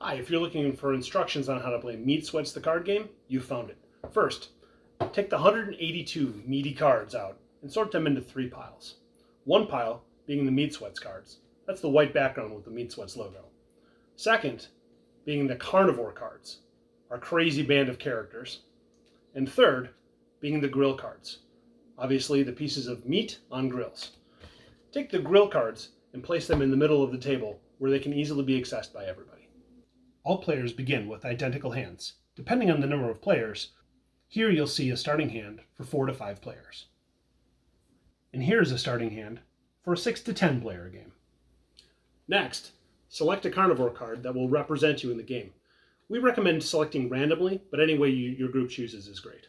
Hi, if you're looking for instructions on how to play Meat Sweats the card game, you found it. First, take the 182 meaty cards out and sort them into 3 piles. One pile being the Meat Sweats cards. That's the white background with the Meat Sweats logo. Second, being the Carnivore cards, our crazy band of characters. And third, being the grill cards. Obviously, the pieces of meat on grills. Take the grill cards and place them in the middle of the table where they can easily be accessed by everybody. All players begin with identical hands. Depending on the number of players, here you'll see a starting hand for 4 to 5 players. And here's a starting hand for a 6 to 10 player game. Next, select a Carnivore card that will represent you in the game. We recommend selecting randomly, but any way your group chooses is great.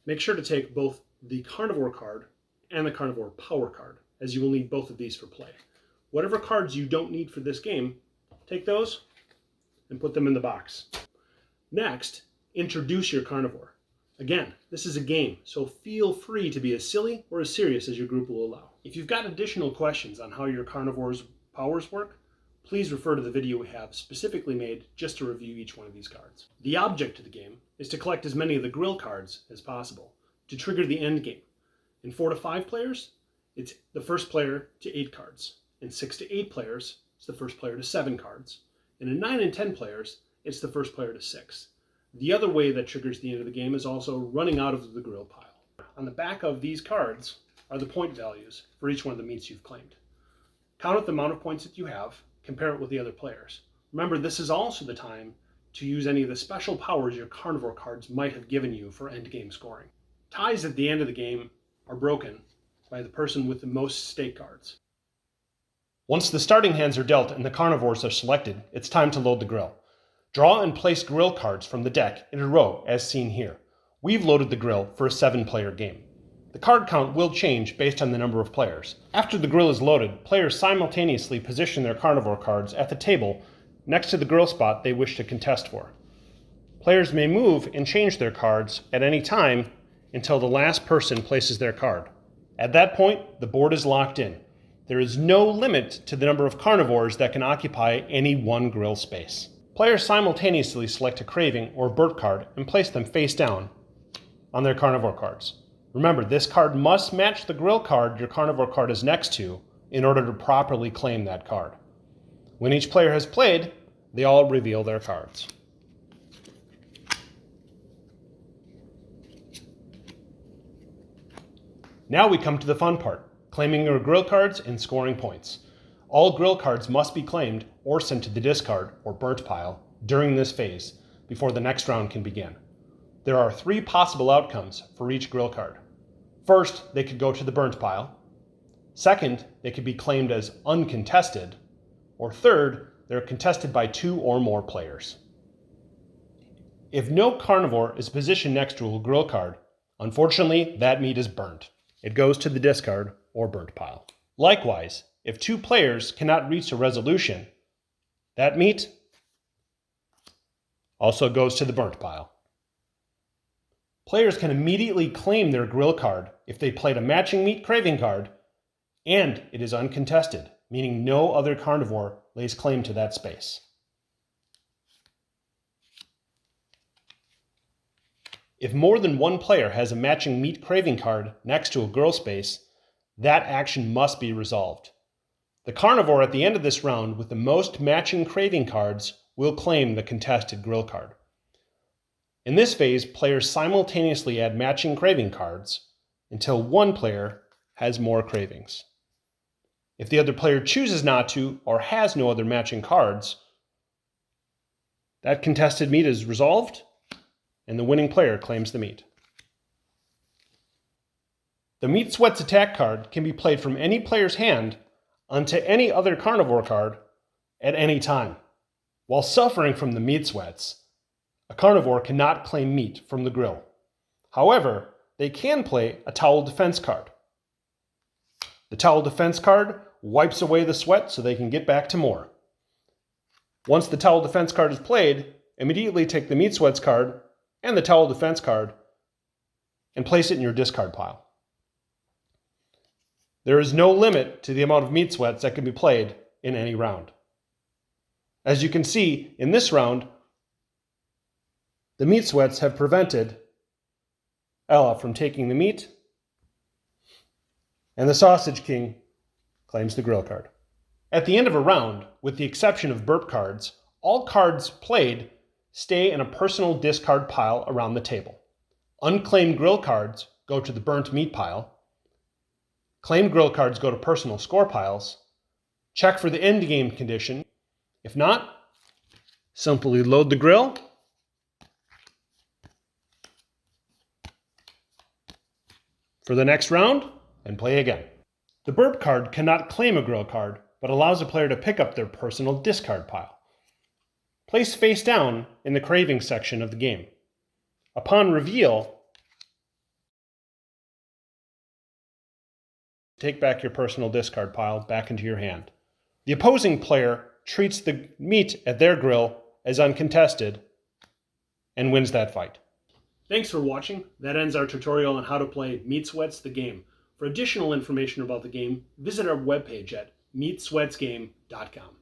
Make sure to take both the Carnivore card and the Carnivore Power card, as you will need both of these for play. Whatever cards you don't need for this game, take those and put them in the box. Next, introduce your Carnivore. Again, this is a game, so feel free to be as silly or as serious as your group will allow. If you've got additional questions on how your Carnivore's powers work, please refer to the video we have specifically made just to review each one of these cards. The object of the game is to collect as many of the grill cards as possible to trigger the end game. In 4 to 5 players, it's the first player to 8 cards. In 6 to 8 players, it's the first player to 7 cards. And in 9 and 10 players, it's the first player to 6. The other way that triggers the end of the game is also running out of the grill pile. On the back of these cards are the point values for each one of the meats you've claimed. Count up the amount of points that you have, compare it with the other players. Remember, this is also the time to use any of the special powers your Carnivore cards might have given you for endgame scoring. Ties at the end of the game are broken by the person with the most stake cards. Once the starting hands are dealt and the Carnivores are selected, it's time to load the grill. Draw and place grill cards from the deck in a row as seen here. We've loaded the grill for a 7-player game. The card count will change based on the number of players. After the grill is loaded, players simultaneously position their Carnivore cards at the table next to the grill spot they wish to contest for. Players may move and change their cards at any time until the last person places their card. At that point, the board is locked in. There is no limit to the number of Carnivores that can occupy any one grill space. Players simultaneously select a Craving or Burp card and place them face down on their Carnivore cards. Remember, this card must match the grill card your Carnivore card is next to in order to properly claim that card. When each player has played, they all reveal their cards. Now we come to the fun part. Claiming your grill cards and scoring points. All grill cards must be claimed or sent to the discard or burnt pile during this phase before the next round can begin. There are 3 possible outcomes for each grill card. First, they could go to the burnt pile. Second, they could be claimed as uncontested. Or third, they're contested by 2 or more players. If no Carnivore is positioned next to a grill card, unfortunately, that meat is burnt. It goes to the discard or burnt pile. Likewise, if 2 players cannot reach a resolution, that meat also goes to the burnt pile. Players can immediately claim their grill card if they played a matching meat Craving card and it is uncontested, meaning no other Carnivore lays claim to that space. If more than one player has a matching meat Craving card next to a grill space, that action must be resolved. The Carnivore at the end of this round with the most matching Craving cards will claim the contested grill card. In this phase, players simultaneously add matching Craving cards until one player has more Cravings. If the other player chooses not to or has no other matching cards, that contested meat is resolved and the winning player claims the meat. The Meat Sweats attack card can be played from any player's hand onto any other Carnivore card at any time. While suffering from the Meat Sweats, a Carnivore cannot claim meat from the grill. However, they can play a Towel Defense card. The Towel Defense card wipes away the sweat so they can get back to more. Once the Towel Defense card is played, immediately take the Meat Sweats card and the Towel Defense card and place it in your discard pile. There is no limit to the amount of Meat Sweats that can be played in any round. As you can see, in this round, the meat sweats have prevented Ella from taking the meat, and the Sausage King claims the grill card. At the end of a round, with the exception of burp cards, all cards played stay in a personal discard pile around the table. Unclaimed grill cards go to the burnt meat pile. Claimed grill cards go to personal score piles. Check for the end game condition. If not, simply load the grill for the next round and play again. The burp card cannot claim a grill card, but allows a player to pick up their personal discard pile. Place face down in the Craving section of the game. Upon reveal, take back your personal discard pile back into your hand. The opposing player treats the meat at their grill as uncontested and wins that fight. Thanks for watching. That ends our tutorial on how to play Meat Sweats the game. For additional information about the game, visit our webpage at meatsweatsgame.com.